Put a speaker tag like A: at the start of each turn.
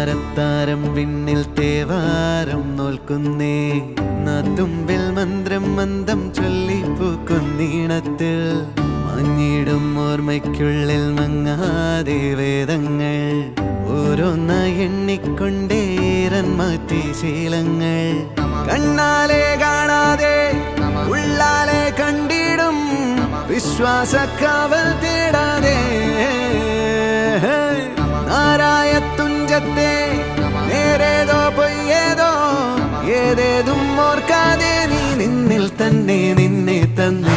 A: താരത്താരം വിണ്ണിൽ തേവാരം നോൽക്കുന്നേ നാത്തുമ്പിൽ മന്ത്രം മന്ദം ചൊല്ലിപ്പൂക്കുന്നീണത്തിൽ മഞ്ഞിടും ഓർമ്മയ്ക്കുള്ളിൽ മങ്ങാതെ വേദങ്ങൾ ഓരോന്നായി എണ്ണിക്കൊണ്ടേരൻ മാറ്റി ശീലങ്ങൾ കണ്ണാലെ കാണാതെ ഉള്ളാലെ കണ്ടിടും വിശ്വാസക്കാവൽ തേടാതെ നാരായ തുഞ്ചത്തെ നേരേതോ പൊയ്യേതോ ഏതേതും ഓർക്കാതെ നീ നിന്നിൽ തന്നെ നിന്നെ തന്നെ